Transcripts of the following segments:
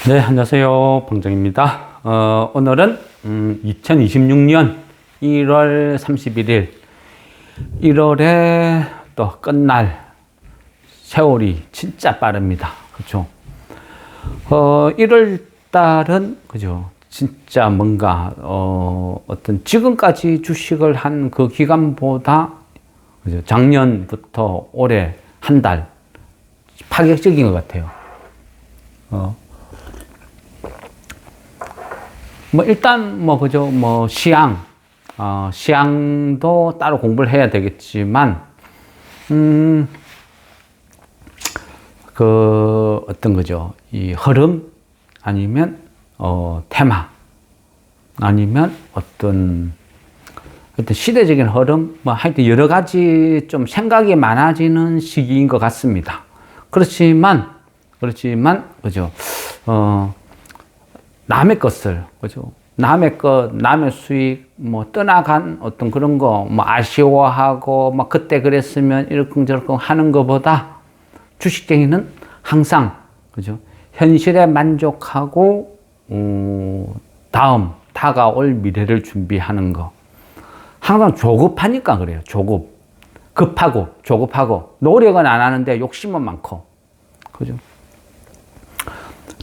네, 안녕하세요. 방정입니다. 오늘은 2026년 1월 31일 1월에 또 끝날 세월이 진짜 빠릅니다. 그렇죠? 1월 달은 그죠? 진짜 뭔가 어떤 지금까지 주식을 한 그 기간보다 그죠? 작년부터 올해 한 달 파격적인 것 같아요. 뭐 일단 뭐 그죠? 뭐 시향도 따로 공부를 해야 되겠지만 그 어떤 거죠? 이 흐름 아니면 테마 아니면 어떤 시대적인 흐름 뭐 하여튼 여러 가지 좀 생각이 많아지는 시기인 것 같습니다. 그렇지만 그죠? 남의 것을, 그죠? 남의 것, 남의 수익, 뭐, 떠나간 어떤 그런 거, 뭐, 아쉬워하고, 막, 그때 그랬으면 이러쿵저러쿵 하는 것보다 주식쟁이는 항상, 그죠? 현실에 만족하고, 다가올 미래를 준비하는 거. 항상 조급하니까 그래요. 조급하고, 노력은 안 하는데 욕심은 많고, 그죠?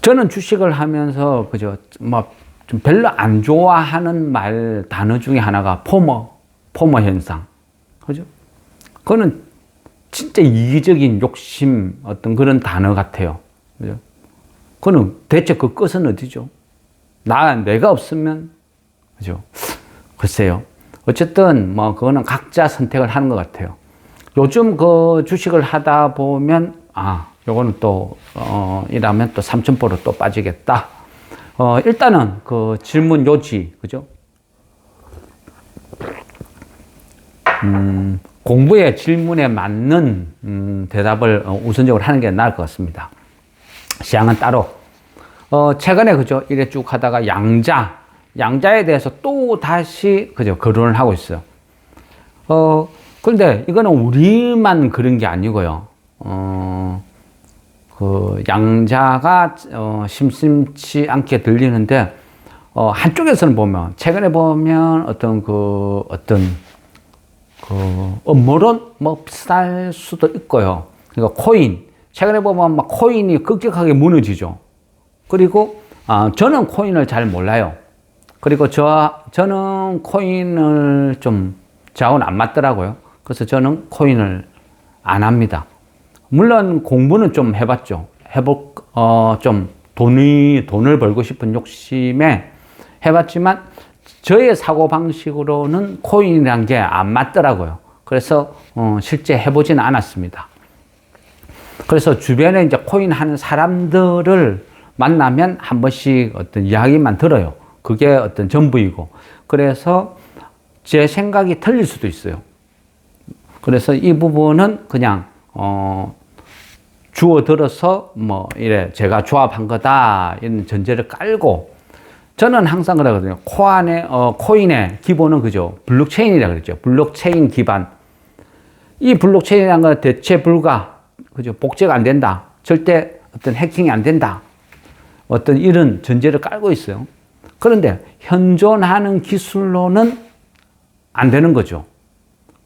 저는 주식을 하면서 그죠 뭐 좀 별로 안 좋아하는 단어 중에 하나가 포머 현상, 그죠? 그거는 진짜 이기적인 욕심 어떤 그런 단어 같아요, 그죠? 그거는 대체 그 끝은 어디죠? 내가 없으면, 그죠? 글쎄요. 어쨌든 뭐 그거는 각자 선택을 하는 것 같아요. 요즘 그 주식을 하다 보면 요거는 또, 이라면 또 3,000%로 또 빠지겠다. 일단은 그 질문 요지, 그죠? 공부의 질문에 맞는, 대답을 우선적으로 하는 게 나을 것 같습니다. 시향은 따로. 최근에, 그죠? 이래 쭉 하다가 양자에 대해서 또 다시, 그죠? 거론을 하고 있어요. 그런데 이거는 우리만 그런 게 아니고요. 그 양자가 심심치 않게 들리는데 한쪽에서는 보면 최근에 보면 어떤 음모론 뭐 비슷할 수도 있고요. 그러니까 코인 최근에 보면 막 코인이 급격하게 무너지죠. 그리고 저는 코인을 잘 몰라요. 그리고 저는 코인을 저하고는 안 맞더라고요. 그래서 저는 코인을 안 합니다. 물론 공부는 좀 해봤죠. 돈을 벌고 싶은 욕심에 해봤지만 저의 사고방식으로는 코인이란 게 안 맞더라고요. 그래서 실제 해보지는 않았습니다. 그래서 주변에 이제 코인 하는 사람들을 만나면 한 번씩 어떤 이야기만 들어요. 그게 어떤 전부이고. 그래서 제 생각이 틀릴 수도 있어요. 그래서 이 부분은 그냥 주워 들어서 뭐 이래 제가 조합한 거다 이런 전제를 깔고 저는 항상 그러거든요. 코인의 기본은 그죠? 블록체인이라 그랬죠. 블록체인 기반. 이 블록체인이라는 건 대체 불가, 그죠? 복제가 안 된다. 절대 어떤 해킹이 안 된다. 어떤 이런 전제를 깔고 있어요. 그런데 현존하는 기술로는 안 되는 거죠.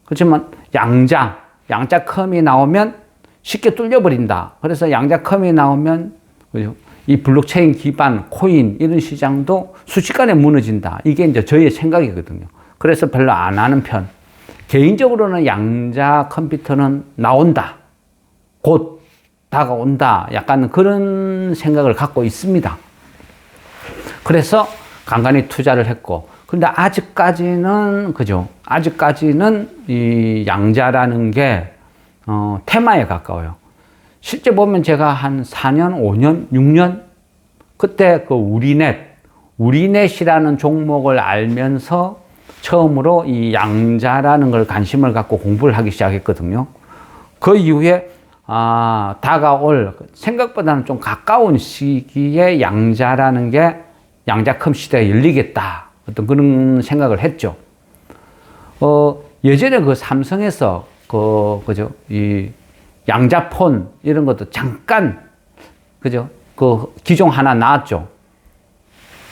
그렇지만 양자 컴이 나오면 쉽게 뚫려버린다. 그래서 양자 컴이 나오면 이 블록체인 기반 코인 이런 시장도 순식간에 무너진다. 이게 이제 저의 생각이거든요. 그래서 별로 안 하는 편. 개인적으로는 양자 컴퓨터는 나온다. 곧 다가온다. 약간 그런 생각을 갖고 있습니다. 그래서 간간히 투자를 했고, 근데 아직까지는, 그죠? 아직까지는 이 양자라는 게, 테마에 가까워요. 실제 보면 제가 한 4년, 5년, 6년, 그때 그 우리넷이라는 종목을 알면서 처음으로 이 양자라는 걸 관심을 갖고 공부를 하기 시작했거든요. 그 이후에, 다가올, 생각보다는 좀 가까운 시기에 양자라는 게 양자컴 시대가 열리겠다. 어떤 그런 생각을 했죠. 예전에 그 삼성에서 그죠? 이 양자폰 이런 것도 잠깐, 그죠? 그 기종 하나 나왔죠.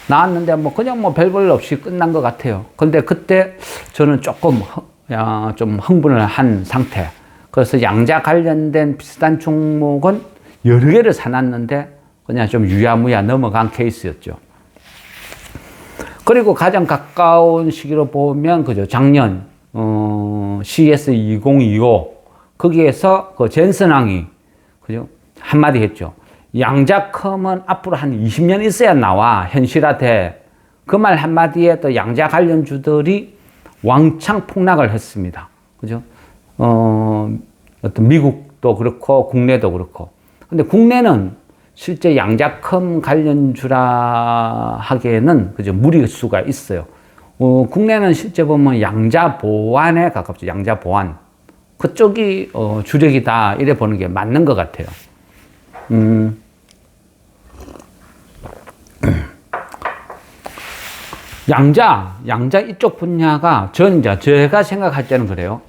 나왔는데 뭐 그냥 뭐 별볼 없이 끝난 것 같아요. 근데 그때 저는 조금 좀 흥분을 한 상태. 그래서 양자 관련된 비슷한 종목은 여러 개를 사놨는데 그냥 좀 유야무야 넘어간 케이스였죠. 그리고 가장 가까운 시기로 보면 그죠. 작년 CS 2025 거기에서 그 젠슨왕이 그죠. 한마디 했죠. 양자컴은 앞으로 한 20년 있어야 나와 현실화돼. 그 말 한마디에 또 양자 관련주들이 왕창 폭락을 했습니다. 그죠? 어떤 미국도 그렇고 국내도 그렇고. 근데 국내는 실제 양자컴 관련주라 하기에는 그죠? 무리수가 있어요. 국내는 실제 보면 양자 보안에 가깝죠. 양자 보안. 그쪽이 주력이다 이래 보는 게 맞는 것 같아요. 양자 이쪽 분야가 제가 생각할 때는 그래요.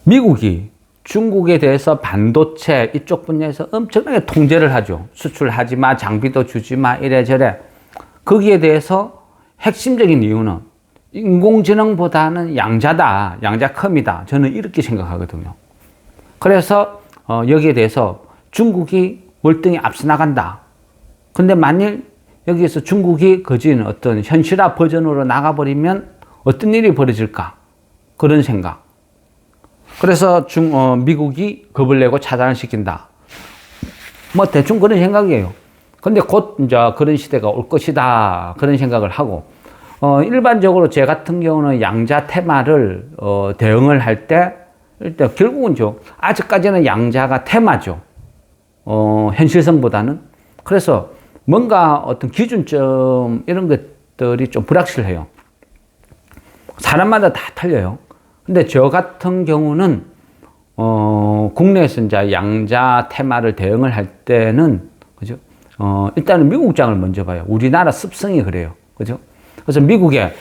미국이 중국에 대해서 반도체 이쪽 분야에서 엄청나게 통제를 하죠. 수출하지 마, 장비도 주지 마, 이래저래. 거기에 대해서 핵심적인 이유는 인공지능보다는 양자다, 양자컴이다. 저는 이렇게 생각하거든요. 그래서 여기에 대해서 중국이 월등히 앞서 나간다. 근데 만일 여기에서 중국이 거진 어떤 현실화 버전으로 나가버리면 어떤 일이 벌어질까? 그런 생각. 그래서 미국이 겁을 내고 차단을 시킨다. 뭐 대충 그런 생각이에요. 근데 곧 이제 그런 시대가 올 것이다. 그런 생각을 하고, 일반적으로 제 같은 경우는 양자 테마를 대응을 할 때 일단 결국은 아직까지는 양자가 테마죠. 현실성보다는. 그래서 뭔가 어떤 기준점 이런 것들이 좀 불확실해요. 사람마다 다 틀려요. 근데 저 같은 경우는 국내에서 이제 양자 테마를 대응을 할 때는 그죠? 일단은 미국장을 먼저 봐요. 우리나라 습성이 그래요. 그죠? 그래서 미국에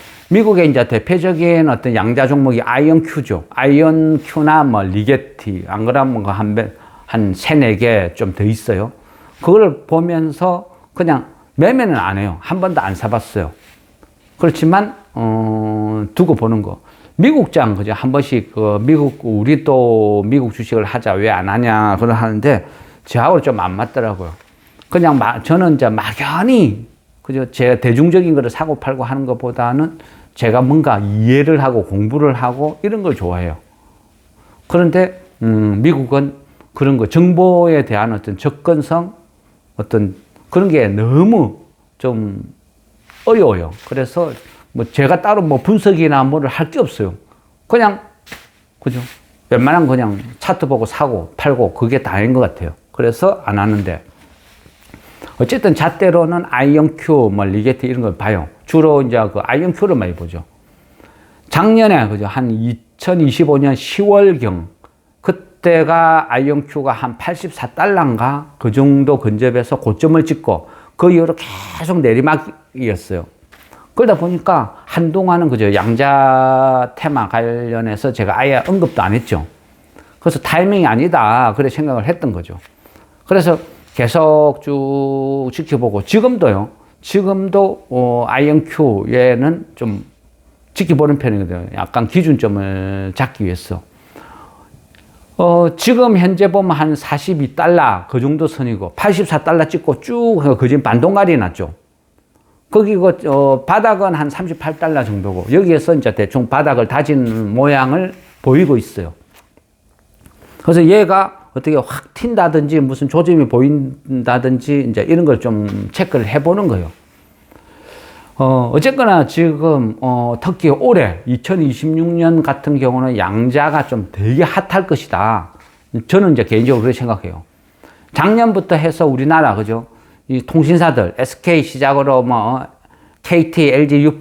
이제 대표적인 어떤 양자 종목이 아이언큐죠. 아이언큐나 뭐 리게티, 안 그러면 한 세네 개 좀 더 있어요. 그걸 보면서 그냥 매매는 안 해요. 한 번도 안 사봤어요. 그렇지만 두고 보는 거. 미국장 그죠? 한 번씩 우리 또 미국 주식을 하자 왜 안 하냐 그러 하는데 저하고 좀 안 맞더라고요. 그냥 저는 이제 막연히 그죠? 제가 대중적인 거를 사고 팔고 하는 것보다는 제가 뭔가 이해를 하고 공부를 하고 이런 걸 좋아해요. 그런데 미국은 그런 거 정보에 대한 어떤 접근성 어떤 그런 게 너무 좀 어려워요. 그래서 뭐 제가 따로 뭐 분석이나 뭐를 할 게 없어요. 그냥 그죠? 웬만한 그냥 차트 보고 사고 팔고 그게 다인 것 같아요. 그래서 안 하는데 어쨌든 잣대로는 아이언큐, 뭐 리게티 이런 걸 봐요. 주로 이제 그 아이언큐를 많이 보죠. 작년에 그죠? 한 2025년 10월경 그때가 아이언큐가 한 84달러인가 그 정도 근접해서 고점을 찍고 그 이후로 계속 내리막이었어요. 그러다 보니까 한동안은 그죠? 양자 테마 관련해서 제가 아예 언급도 안 했죠. 그래서 타이밍이 아니다. 그래 생각을 했던 거죠. 그래서 계속 쭉 지켜보고 지금도 아이언큐에는 좀 지켜보는 편이거든요. 약간 기준점을 잡기 위해서. 지금 현재 보면 한 42달러 그 정도 선이고 84달러 찍고 쭉 거진 반동갈이 났죠. 거기 바닥은 한 38달러 정도고 여기에서 이제 대충 바닥을 다진 모양을 보이고 있어요. 그래서 얘가 어떻게 확 튄다든지 무슨 조짐이 보인다든지 이제 이런 걸 좀 체크를 해보는 거예요. 어쨌거나 지금 특히 올해 2026년 같은 경우는 양자가 좀 되게 핫할 것이다. 저는 이제 개인적으로 그렇게 생각해요. 작년부터 해서 우리나라 그죠? 이 통신사들 SK 시작으로 뭐 KT, LG, U+,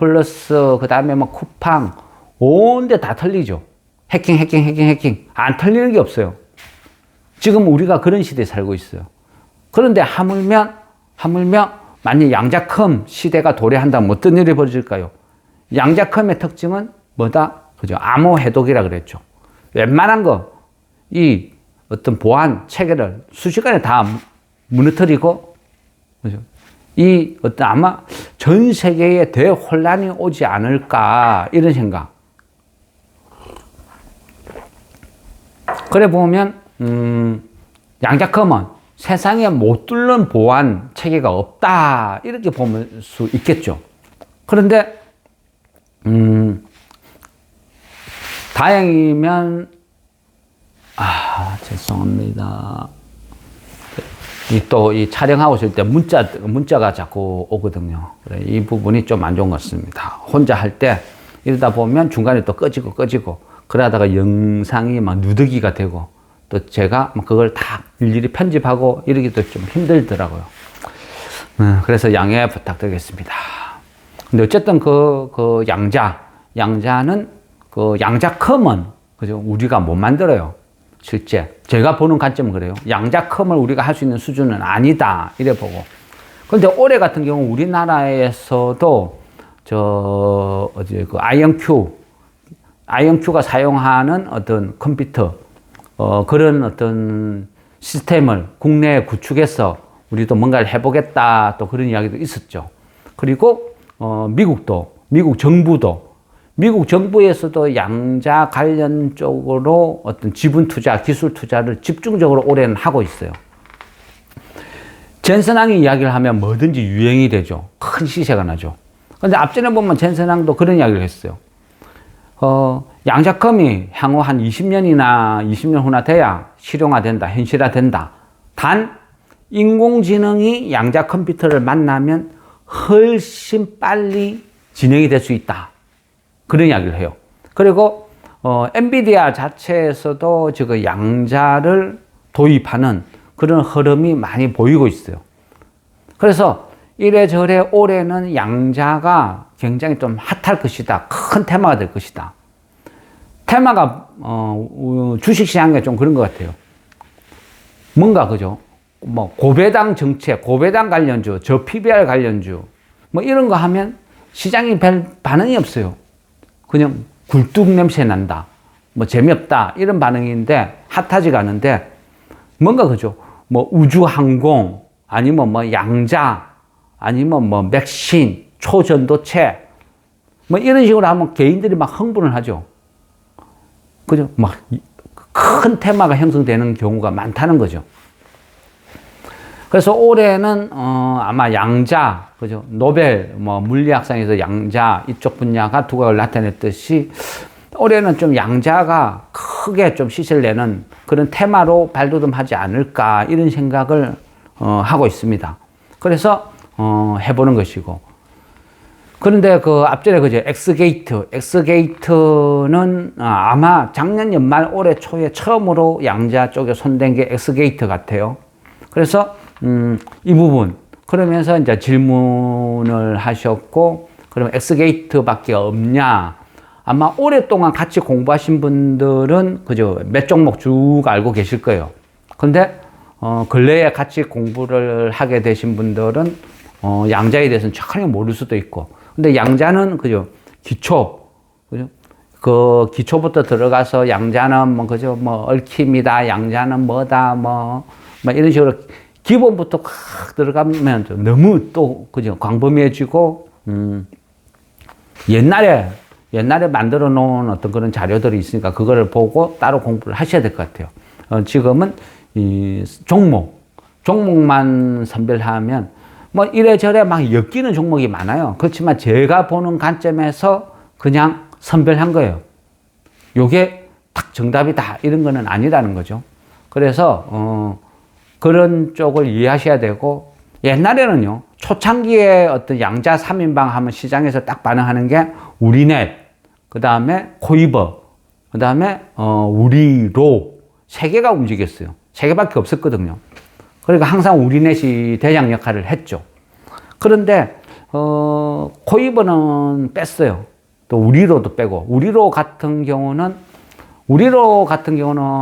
그다음에 뭐 쿠팡 온데 다 털리죠. 해킹 안 털리는 게 없어요. 지금 우리가 그런 시대에 살고 있어요. 그런데 하물며 만약 양자컴 시대가 도래한다면 어떤 일이 벌어질까요? 양자컴의 특징은 뭐다? 그죠? 암호 해독이라 그랬죠. 웬만한 거, 이 어떤 보안 체계를 순식간에 다 무너뜨리고, 그죠? 이 어떤 아마 전 세계에 대혼란이 오지 않을까, 이런 생각. 그래 보면, 양자컴은 세상에 못 뚫는 보안 체계가 없다, 이렇게 볼 수 있겠죠. 그런데, 다행이면, 죄송합니다. 이 촬영하고 있을 때 문자가 자꾸 오거든요. 이 부분이 좀 안 좋은 것 같습니다. 혼자 할 때 이러다 보면 중간에 또 꺼지고, 그러다가 영상이 막 누더기가 되고, 또 제가 그걸 다 일일이 편집하고 이러기도 좀 힘들더라고요. 그래서 양해 부탁드리겠습니다. 근데 어쨌든 양자는 양자컴은, 그죠? 우리가 못 만들어요. 실제. 제가 보는 관점은 그래요. 양자컴을 우리가 할 수 있는 수준은 아니다, 이래 보고. 그런데 올해 같은 경우 우리나라에서도 아이언큐가 사용하는 어떤 컴퓨터, 그런 어떤 시스템을 국내에 구축해서 우리도 뭔가를 해보겠다, 또 그런 이야기도 있었죠. 그리고, 미국 정부에서도 양자 관련 쪽으로 어떤 지분 투자, 기술 투자를 집중적으로 올해는 하고 있어요. 젠슨왕이 이야기를 하면 뭐든지 유행이 되죠. 큰 시세가 나죠. 근데 앞전에 보면 젠슨왕도 그런 이야기를 했어요. 양자컴이 향후 한 20년 후나 돼야 실용화된다, 현실화된다. 단, 인공지능이 양자 컴퓨터를 만나면 훨씬 빨리 진행이 될 수 있다. 그런 이야기를 해요. 그리고 엔비디아 자체에서도 지금 양자를 도입하는 그런 흐름이 많이 보이고 있어요. 그래서 이래저래 올해는 양자가 굉장히 좀 핫할 것이다. 큰 테마가 될 것이다. 테마가 주식시장에 좀 그런 것 같아요. 뭔가 그죠? 뭐 고배당 정책, 고배당 관련주, 저PBR 관련주 뭐 이런 거 하면 시장이 별 반응이 없어요. 그냥 굴뚝 냄새 난다, 뭐 재미없다, 이런 반응인데 핫하지가 않은데, 뭔가 그죠? 뭐 우주항공, 아니면 뭐 양자, 아니면 뭐 맥신, 초전도체, 뭐 이런 식으로 하면 개인들이 막 흥분을 하죠. 그죠? 막 큰 테마가 형성되는 경우가 많다는 거죠. 그래서 올해는 아마 양자, 그죠? 노벨 뭐 물리학상에서 양자 이쪽 분야가 두각을 나타냈듯이 올해는 좀 양자가 크게 좀 시세를 내는 그런 테마로 발돋움하지 않을까, 이런 생각을 하고 있습니다. 그래서 해보는 것이고. 그런데 그 앞전에 그죠? 엑스게이트는 아마 작년 연말 올해 초에 처음으로 양자 쪽에 손댄 게 엑스게이트 같아요. 그래서 이 부분, 그러면서 이제 질문을 하셨고, 그럼 엑스게이트밖에 없냐? 아마 오랫동안 같이 공부하신 분들은 그죠? 몇 종목 쭉 알고 계실 거예요. 근데 근래에 같이 공부를 하게 되신 분들은 양자에 대해서는 전혀 모를 수도 있고, 근데 양자는 그죠? 그죠? 그 기초부터 들어가서 양자는 뭐 그죠? 뭐 얽힘이다, 양자는 뭐다, 뭐 이런 식으로 기본부터 확 들어가면 너무 또 그죠? 광범위해지고, 옛날에 만들어 놓은 어떤 그런 자료들이 있으니까 그거를 보고 따로 공부를 하셔야 될 것 같아요. 지금은 이 종목만 선별하면 뭐 이래저래 막 엮이는 종목이 많아요. 그렇지만 제가 보는 관점에서 그냥 선별한 거예요. 요게 딱 정답이다, 이런 거는 아니라는 거죠. 그래서 그런 쪽을 이해하셔야 되고, 옛날에는요, 초창기에 어떤 양자 3인방 하면 시장에서 딱 반응하는 게 우리넷, 그 다음에 코이버, 그 다음에 우리로, 세 개가 움직였어요. 세 개밖에 없었거든요. 그러니까 항상 우리넷이 대장 역할을 했죠. 그런데 코이버는 뺐어요. 또 우리로도 빼고, 우리로 같은 경우는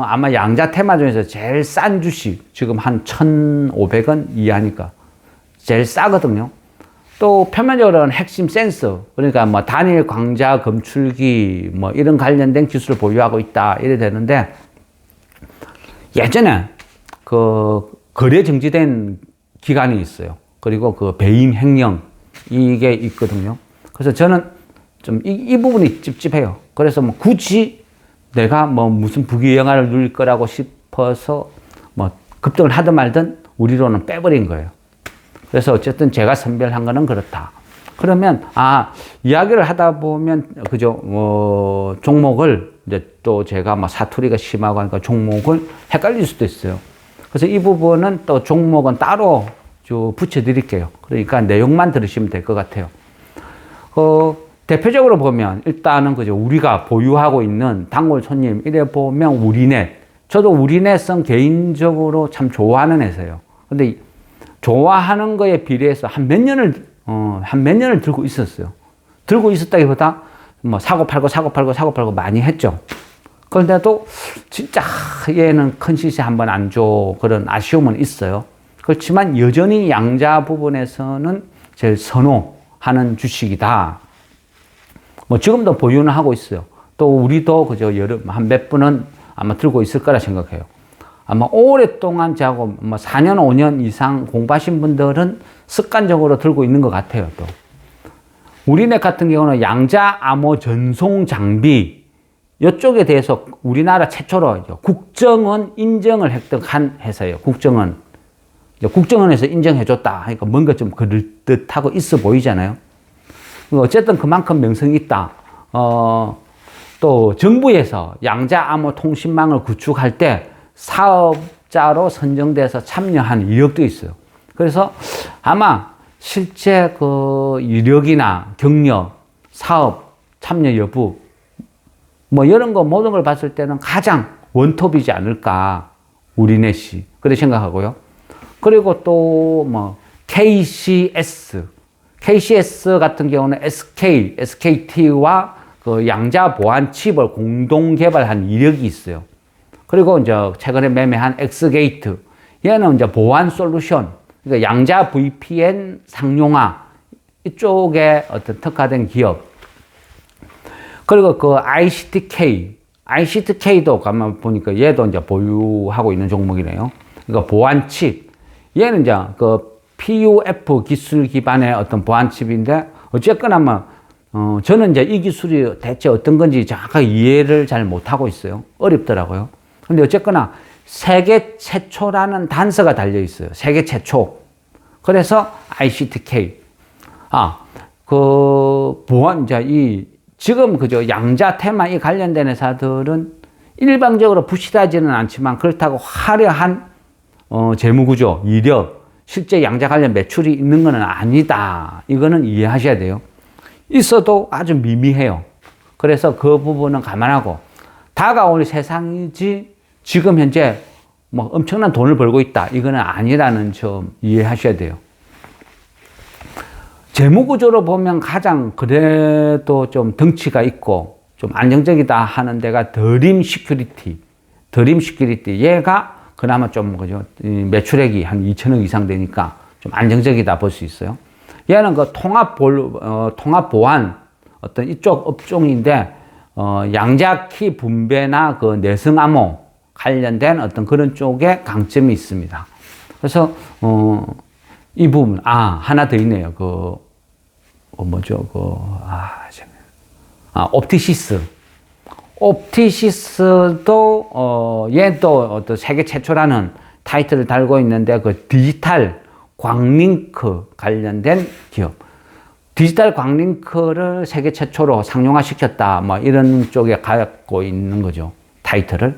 아마 양자 테마 중에서 제일 싼 주식, 지금 한 1,500원 이하니까 제일 싸거든요. 또 표면적으로는 핵심 센서, 그러니까 뭐 단일 광자 검출기 뭐 이런 관련된 기술을 보유하고 있다, 이래 되는데, 예전에 그 거래 정지된 기간이 있어요. 그리고 그 배임 횡령 이게 있거든요. 그래서 저는 좀 이 부분이 찝찝해요. 그래서 뭐 굳이 내가 뭐 무슨 부귀영화를 누릴 거라고 싶어서 뭐 급등을 하든 말든 우리로는 빼버린 거예요. 그래서 어쨌든 제가 선별한 거는 그렇다. 그러면 이야기를 하다 보면 그죠, 종목을 이제 또 제가 뭐 사투리가 심하고 하니까 종목을 헷갈릴 수도 있어요. 그래서 이 부분은 또 종목은 따로 붙여드릴게요. 그러니까 내용만 들으시면 될 것 같아요. 대표적으로 보면 일단은 그죠, 우리가 보유하고 있는 단골 손님 이래 보면 우리넷. 저도 우리넷은 개인적으로 참 좋아하는 회사예요. 근데 좋아하는 거에 비례해서 한 몇 년을 들고 있었어요. 들고 있었다기보다 뭐 사고 팔고 많이 했죠. 그런데도 진짜 얘는 큰 시세 한번 안 줘. 그런 아쉬움은 있어요. 그렇지만 여전히 양자 부분에서는 제일 선호하는 주식이다. 뭐 지금도 보유는 하고 있어요. 또 우리도 그저 한 몇 분은 아마 들고 있을 거라 생각해요. 아마 오랫동안 저하고 뭐 4년, 5년 이상 공부하신 분들은 습관적으로 들고 있는 것 같아요, 또. 우리네 같은 경우는 양자 암호 전송 장비, 이쪽에 대해서 우리나라 최초로 국정원 인정을 획득한 회사예요. 국정원에서 인정해줬다. 그러니까 뭔가 좀 그럴듯하고 있어 보이잖아요. 어쨌든 그만큼 명성이 있다. 또 정부에서 양자 암호 통신망을 구축할 때 사업자로 선정돼서 참여한 이력도 있어요. 그래서 아마 실제 그 이력이나 경력, 사업, 참여 여부, 뭐 이런 거 모든 걸 봤을 때는 가장 원톱이지 않을까, 우리넷이. 그렇게 생각하고요. 그리고 또 뭐 KCS 같은 경우는 SKT와 그 양자 보안 칩을 공동 개발한 이력이 있어요. 그리고 이제 최근에 매매한 엑스게이트, 얘는 이제 보안 솔루션, 그러니까 양자 VPN 상용화 이쪽에 어떤 특화된 기업. 그리고 그 ICTK도 가만 보니까 얘도 이제 보유하고 있는 종목이네요. 그러니까 보안 칩, 얘는 이제 그 PUF 기술 기반의 어떤 보안 칩인데, 어쨌거나 뭐 저는 이제 이 기술이 대체 어떤 건지 정확하게 이해를 잘 못하고 있어요. 어렵더라고요. 근데 어쨌거나 세계 최초라는 단서가 달려 있어요. 세계 최초. 그래서 ICTK. 보안, 지금 그저 양자 테마 이 관련된 회사들은 일방적으로 부실하지는 않지만 그렇다고 화려한 재무구조, 이력, 실제 양자 관련 매출이 있는 것은 아니다. 이거는 이해하셔야 돼요. 있어도 아주 미미해요. 그래서 그 부분은 감안하고 다가올 세상이지 지금 현재 뭐 엄청난 돈을 벌고 있다. 이거는 아니라는 점 이해하셔야 돼요. 재무구조로 보면 가장 그래도 좀 덩치가 있고 좀 안정적이다 하는 데가 드림 시큐리티. 얘가 그나마 좀 그죠, 매출액이 한 2천억 이상 되니까 좀 안정적이다 볼 수 있어요. 얘는 그 통합 보안 어떤 이쪽 업종인데, 양자키 분배나 그 내성 암호 관련된 어떤 그런 쪽에 강점이 있습니다. 그래서 이 부분 하나 더 있네요. 옵티시스도 얘도 어떤 세계 최초라는 타이틀을 달고 있는데, 그 디지털 광링크 관련된 기업. 디지털 광링크를 세계 최초로 상용화 시켰다. 뭐 이런 쪽에 갖고 있는 거죠. 타이틀을.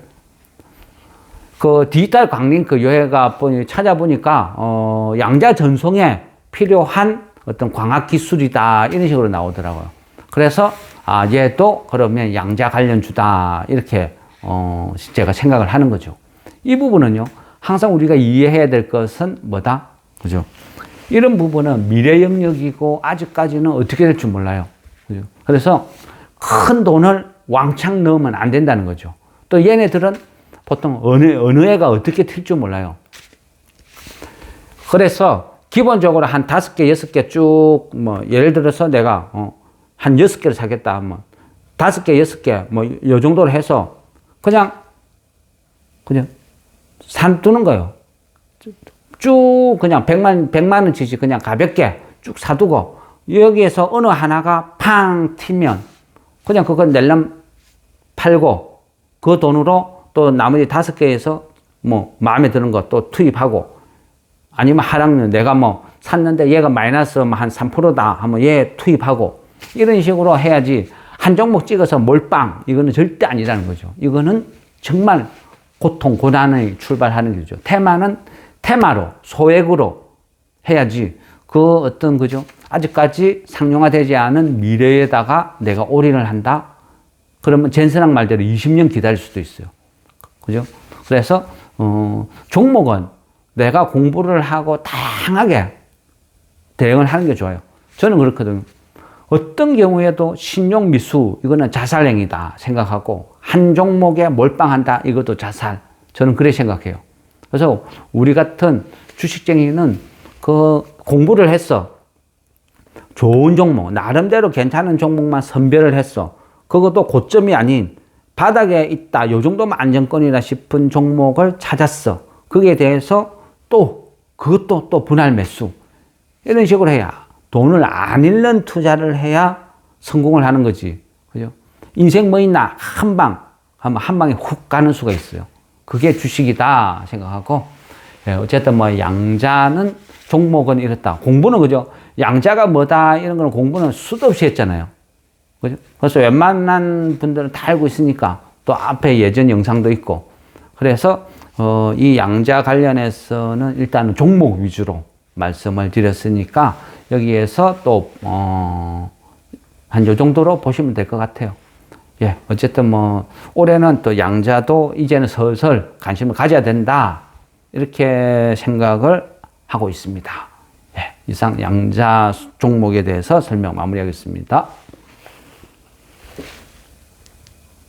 그 디지털 광링크 여기가 찾아보니까 양자 전송에 필요한 어떤 광학 기술이다. 이런 식으로 나오더라고요. 그래서 얘도 그러면 양자 관련주다. 이렇게 제가 생각을 하는 거죠. 이 부분은요, 항상 우리가 이해해야 될 것은 뭐다? 그죠? 이런 부분은 미래 영역이고 아직까지는 어떻게 될 줄 몰라요. 그죠? 그래서 큰 돈을 왕창 넣으면 안 된다는 거죠. 또 얘네들은 보통 어느 애가 어떻게 튈 줄 몰라요. 그래서 기본적으로 한 5개, 6개 쭉, 뭐, 예를 들어서 내가, 한 6개를 사겠다 하면, 5개, 6개, 뭐, 요 정도로 해서, 그냥, 산두는 거예요. 쭉 그냥 100만 원치씩 그냥 가볍게 쭉 사두고 여기에서 어느 하나가 팡 튀면 그냥 그거 낼름 팔고 그 돈으로 또 나머지 5개에서 뭐 마음에 드는 거 또 투입하고 아니면 하락률 내가 뭐 샀는데 얘가 마이너스 한 3%다 하면 얘 투입하고 이런 식으로 해야지 한 종목 찍어서 몰빵 이거는 절대 아니라는 거죠. 이거는 정말 고통, 고난의 출발하는 거죠. 테마는 테마로 소액으로 해야지 그 어떤 그죠? 아직까지 상용화되지 않은 미래에다가 내가 올인을 한다? 그러면 젠슨학 말대로 20년 기다릴 수도 있어요. 그죠? 그래서 종목은 내가 공부를 하고 다양하게 대응을 하는 게 좋아요. 저는 그렇거든요. 어떤 경우에도 신용 미수 이거는 자살행위다 생각하고 한 종목에 몰빵한다 이것도 자살. 저는 그래 생각해요. 그래서 우리 같은 주식쟁이는 그 공부를 했어. 좋은 종목, 나름대로 괜찮은 종목만 선별을 했어. 그것도 고점이 아닌 바닥에 있다. 요 정도면 안정권이다 싶은 종목을 찾았어. 거기에 대해서 그것도 또 분할 매수. 이런 식으로 해야 돈을 안 잃는 투자를 해야 성공을 하는 거지. 그죠? 인생 뭐 있나? 한 방에 훅 가는 수가 있어요. 그게 주식이다 생각하고, 예, 어쨌든 뭐 양자는 종목은 이렇다. 공부는 그죠? 양자가 뭐다 이런 거는 공부는 수도 없이 했잖아요. 그죠? 그래서 웬만한 분들은 다 알고 있으니까 또 앞에 예전 영상도 있고. 그래서 이 양자 관련해서는 일단은 종목 위주로 말씀을 드렸으니까 여기에서 또 한 요 정도로 보시면 될 것 같아요. 예, 어쨌든 뭐 올해는 또 양자도 이제는 슬슬 관심을 가져야 된다 이렇게 생각을 하고 있습니다. 예, 이상 양자 종목에 대해서 설명 마무리하겠습니다.